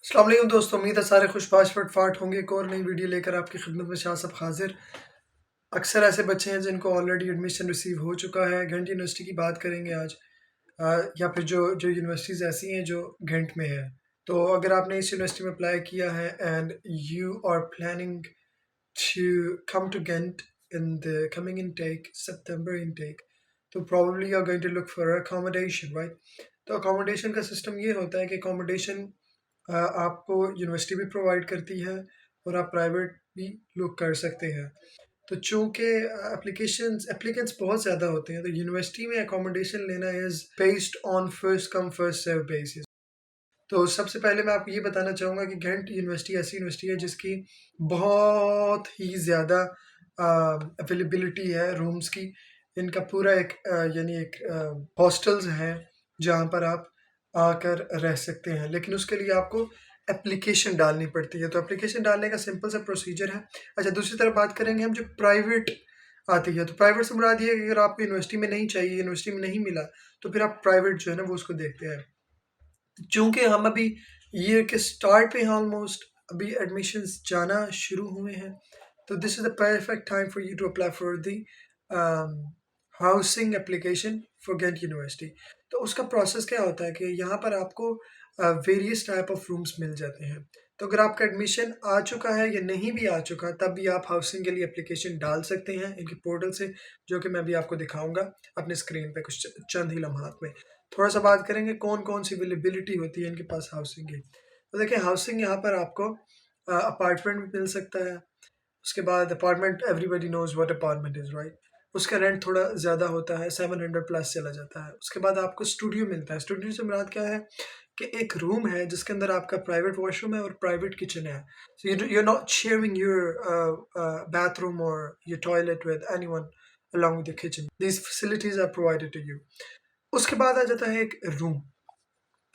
अस्सलाम वालेकुम दोस्तों, उम्मीद है सारे खुशबाश फटफाट होंगे। एक और नई वीडियो लेकर आपकी खिदमत में शाह साहब हाजिर। अक्सर ऐसे बच्चे हैं जिनको ऑलरेडी एडमिशन रिसीव हो चुका है। घंट यूनिवर्सिटी की बात करेंगे आज, या फिर जो जो यूनिवर्सिटीज़ ऐसी हैं जो घंट में है। तो अगर आपने इस यूनिवर्सिटी में अप्लाई किया है and you are planning to come to Ghent in the coming intake, September intake, तो probably you're going to look for accommodation, right? तो accommodation का सिस्टम ये होता है कि accommodation आपको यूनिवर्सिटी भी प्रोवाइड करती है और आप प्राइवेट भी लुक कर सकते हैं। तो चूँकि एप्लीकेंट्स बहुत ज़्यादा होते हैं, तो यूनिवर्सिटी में अकोमोडेशन लेना is based on first come first serve basis. तो सबसे पहले मैं आपको ये बताना चाहूँगा कि घंट यूनिवर्सिटी ऐसी यूनिवर्सिटी है जिसकी बहुत ही ज़्यादा अवेलेबिलिटी है रूम्स की। इनका पूरा एक यानी एक हॉस्टल्स हैं जहाँ पर आप आकर रह सकते हैं, लेकिन उसके लिए आपको एप्लीकेशन डालनी पड़ती है। तो एप्लीकेशन डालने का सिंपल सा प्रोसीजर है। अच्छा, दूसरी तरफ बात करेंगे हम जो प्राइवेट आती है, तो प्राइवेट से मुराद ये है कि अगर आपको यूनिवर्सिटी में नहीं चाहिए, यूनिवर्सिटी में नहीं मिला, तो फिर आप प्राइवेट जो है ना वो उसको देखते हैं। चूँकि हम अभी ईयर के स्टार्ट पे हैं ऑलमोस्ट, अभी एडमिशन्स जाना शुरू हुए हैं, तो this is the perfect time for you to apply for the housing application for Ghent university. तो उसका प्रोसेस क्या होता है कि यहाँ पर आपको वेरियस टाइप ऑफ रूम्स मिल जाते हैं। तो अगर आपका एडमिशन आ चुका है या नहीं भी आ चुका, तब भी आप हाउसिंग के लिए एप्लीकेशन डाल सकते हैं इनके पोर्टल से, जो कि मैं अभी आपको दिखाऊंगा अपने स्क्रीन पे कुछ चंद ही लम्हात में। थोड़ा सा बात करेंगे कौन कौन सी अवेलेबिलिटी होती है इनके पास हाउसिंग की। तो देखिए, हाउसिंग यहाँ पर आपको अपार्टमेंट भी मिल सकता है। उसके बाद apartment, everybody knows what apartment is, right? उसका रेंट थोड़ा ज़्यादा होता है, 700 प्लस चला जाता है। उसके बाद आपको स्टूडियो मिलता है। स्टूडियो से मुराद क्या है कि एक रूम है जिसके अंदर आपका प्राइवेट वॉशरूम है और प्राइवेट किचन है। So you are not sharing your bathroom or your toilet with anyone along with the kitchen. These facilities are provided to you. उसके बाद आ जाता है एक रूम।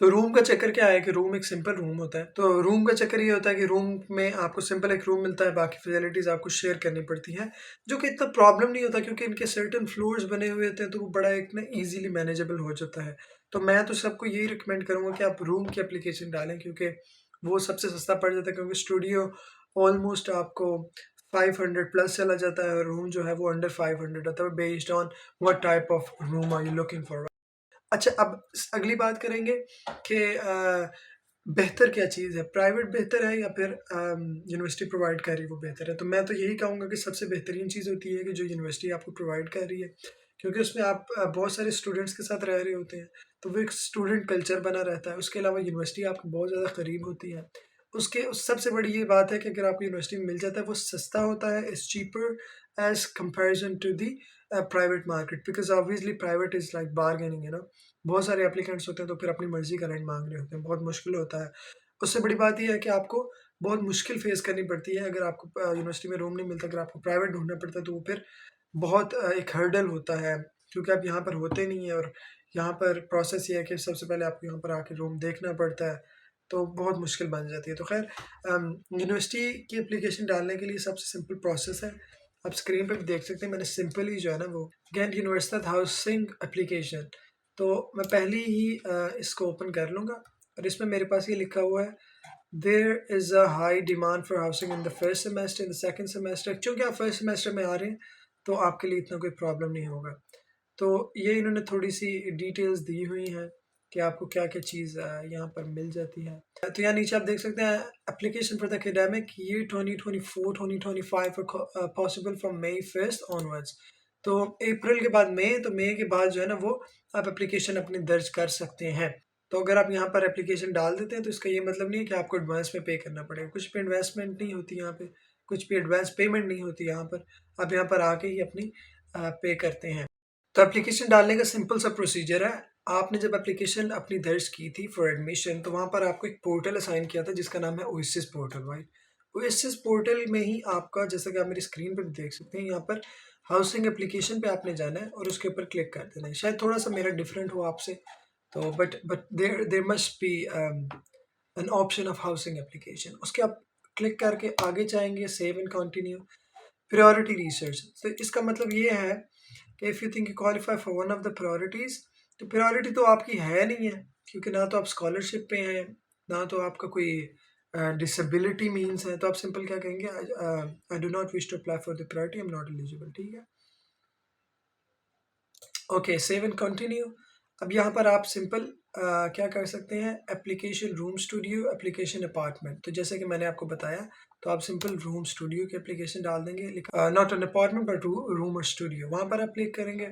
तो रूम का चक्कर क्या है कि रूम एक सिंपल रूम होता है। तो रूम का चक्कर ये होता है कि रूम में आपको सिंपल एक रूम मिलता है, बाकी फैसिलिटीज़ आपको शेयर करनी पड़ती हैं, जो कि इतना प्रॉब्लम नहीं होता क्योंकि इनके सर्टेन फ्लोर्स बने हुए होते हैं, तो वो बड़ा एक ना ईज़िली मैनेजेबल हो जाता है। तो मैं तो सबको यही रिकमेंड करूँगा कि आप रूम की एप्लीकेशन डालें, क्योंकि वो सबसे सस्ता पड़ जाता है, क्योंकि स्टूडियो ऑलमोस्ट आपको 500 प्लस चला जाता है और रूम जो है वो अंडर 500 आता है, based on what type of room are you looking for. अच्छा, अब अगली बात करेंगे कि बेहतर क्या चीज़ है, प्राइवेट बेहतर है या फिर यूनिवर्सिटी प्रोवाइड कर रही है वो बेहतर है? तो मैं तो यही कहूँगा कि सबसे बेहतरीन चीज़ होती है कि जो यूनिवर्सिटी आपको प्रोवाइड कर रही है, क्योंकि उसमें आप बहुत सारे स्टूडेंट्स के साथ रह रहे होते हैं, तो वो एक स्टूडेंट कल्चर बना रहता है। उसके अलावा यूनिवर्सिटी आपको बहुत ज़्यादा करीब होती है। सबसे बड़ी ये बात है कि अगर आपको यूनिवर्सिटी में मिल जाता है, वो सस्ता होता है, is cheaper as comparison to the private market, because obviously private is like bargaining, बहुत सारे एप्लीकेंट्स होते हैं, तो फिर अपनी मर्ज़ी का रेंट माँग रहे होते हैं, बहुत मुश्किल होता है। उससे बड़ी बात ये है कि आपको बहुत मुश्किल फ़ेस करनी पड़ती है अगर आपको यूनिवर्सिटी में रूम नहीं मिलता, अगर आपको प्राइवेट ढूँढना पड़ता है, तो वो फिर बहुत एक हर्डल होता है, क्योंकि आप यहाँ पर होते नहीं हैं और यहाँ पर प्रोसेस ये है कि सबसे पहले आपको यहाँ पर आके रूम देखना पड़ता है, तो बहुत मुश्किल बन जाती है। तो ख़ैर, यूनिवर्सिटी की एप्लीकेशन डालने के लिए सबसे सिंपल प्रोसेस है, आप स्क्रीन पे भी देख सकते हैं, मैंने सिंपली जो है ना वो Ghent यूनिवर्सिटी हाउसिंग एप्लीकेशन, तो मैं पहले ही इसको ओपन कर लूँगा और इसमें मेरे पास ये लिखा हुआ है, there is a high demand for housing in the first semester, in the second semester. चूँकि आप फर्स्ट सेमेस्टर में आ रहे हैं, तो आपके लिए इतना कोई प्रॉब्लम नहीं होगा। तो ये इन्होंने थोड़ी-सी डिटेल्स दी हुई हैं कि आपको क्या-क्या चीज़ यहाँ पर मिल जाती है। तो यहाँ नीचे आप देख सकते हैं, application for the academic year 2024-2025 possible from May 1st onwards. तो अप्रैल के बाद मई, तो मई के बाद जो है ना वो आप एप्लीकेशन अपनी दर्ज कर सकते हैं। तो अगर आप यहाँ पर एप्लीकेशन डाल देते हैं, तो इसका ये मतलब नहीं है कि आपको एडवांस में पे करना पड़ेगा। कुछ भी इन्वेस्टमेंट नहीं होती यहाँ पे, कुछ भी एडवांस पेमेंट नहीं होती यहाँ पर। आप यहाँ पर आके ही अपनी पे करते हैं। तो एप्लीकेशन डालने का सिंपल सा प्रोसीजर है। आपने जब एप्लीकेशन अपनी दर्ज की थी फॉर एडमिशन, तो वहाँ पर आपको एक पोर्टल असाइन किया था जिसका नाम है oasis portal, right? Oasis portal में ही आपका, जैसा कि आप मेरी स्क्रीन पर भी देख सकते हैं, यहाँ पर हाउसिंग एप्लीकेशन पे आपने जाना है और उसके ऊपर क्लिक कर देना है। शायद थोड़ा-सा मेरा डिफरेंट हो आपसे, तो but there there must be an option of housing application. उसके आप क्लिक करके आगे जाएँगे, save and continue, priority research. तो इसका मतलब ये है कि if you think you qualify for one of the priorities, तो प्रायोरिटी तो आपकी है नहीं है, क्योंकि ना तो आप स्कॉलरशिप पे हैं, ना तो आपका कोई डिसेबिलिटी मीन्स है, तो आप सिंपल क्या कहेंगे, I do not wish to apply for the priority, I am not eligible, ठीक है। Okay, save and continue. अब यहाँ पर आप सिंपल क्या कर सकते हैं, application room studio, application apartment. तो जैसे कि मैंने आपको बताया, तो आप सिंपल रूम स्टूडियो की एप्लीकेशन डाल देंगे, not an apartment but room और स्टूडियो, वहाँ पर आप क्लिक करेंगे।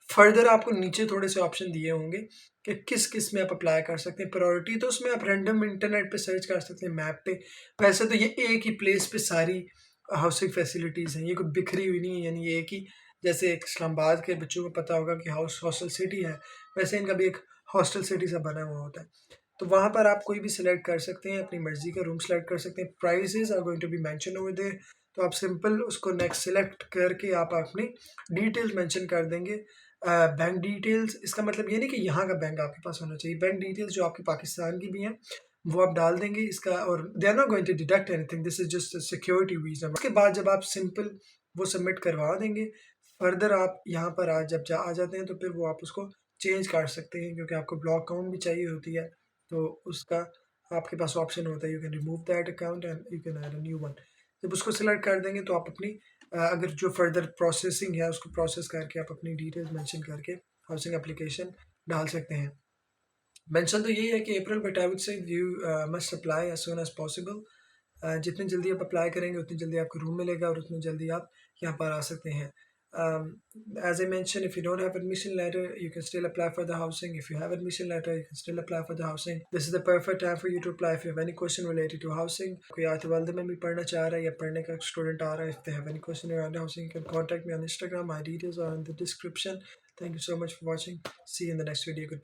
फर्दर आपको नीचे थोड़े से ऑप्शन दिए होंगे कि किस किस में आप अप्लाई कर सकते हैं। प्रायोरिटी तो उसमें आप रैंडम इंटरनेट पे सर्च कर सकते हैं, मैप पे। वैसे तो ये एक ही प्लेस पे सारी हाउसिंग फैसिलिटीज़ हैं, ये कोई बिखरी हुई नहीं है, यानी ये एक ही, जैसे एक इस्लामाबाद के बच्चों को पता होगा कि हॉस्टल सिटी है, वैसे इनका भी एक हॉस्टल सिटी सा बना हुआ होता है। तो वहाँ पर आप कोई भी सिलेक्ट कर सकते हैं, अपनी मर्जी का रूम सेलेक्ट कर सकते हैं। Prices are going to be mention over there, तो आप सिंपल उसको नेक्स्ट सेलेक्ट करके आप अपनी डिटेल्स मेंशन कर देंगे। बैंक डिटेल्स, इसका मतलब ये नहीं कि यहाँ का बैंक आपके पास होना चाहिए, बैंक डिटेल्स जो आपके पाकिस्तान की भी हैं वो आप डाल देंगे इसका, और they are not going to deduct anything, this is just security reason. उसके बाद जब आप सिंपल वो सबमिट करवा देंगे, फर्दर आप यहाँ पर आ जाते हैं, तो फिर वो आप उसको चेंज कर सकते हैं, क्योंकि आपको ब्लॉक अकाउंट भी चाहिए होती है, तो उसका आपके पास ऑप्शन होता है, you can remove that account and you can add a new one. जब उसको सिलेक्ट कर देंगे तो आप अपनी अगर जो फर्दर प्रोसेसिंग है उसको प्रोसेस करके आप अपनी डिटेल्स मेंशन करके हाउसिंग एप्लीकेशन डाल सकते हैं। मेंशन तो यही है कि April, but I would say you must apply as soon as possible. जितनी जल्दी आप अप्लाई करेंगे उतनी जल्दी आपको रूम मिलेगा और उतनी जल्दी आप यहाँ पर आ सकते हैं। As I mentioned, if you don't have admission letter, you can still apply for the housing. If you have admission letter, you can still apply for the housing. This is the perfect time for you to apply if you have any question related to housing. कोई आते वालदे में भी पढ़ना चाह रहा है या पढ़ने का स्टूडेंट आ रहा है, if they have any question around housing, you can contact me on Instagram. My details are in the description. Thank you so much for watching. See you in the next video. Goodbye.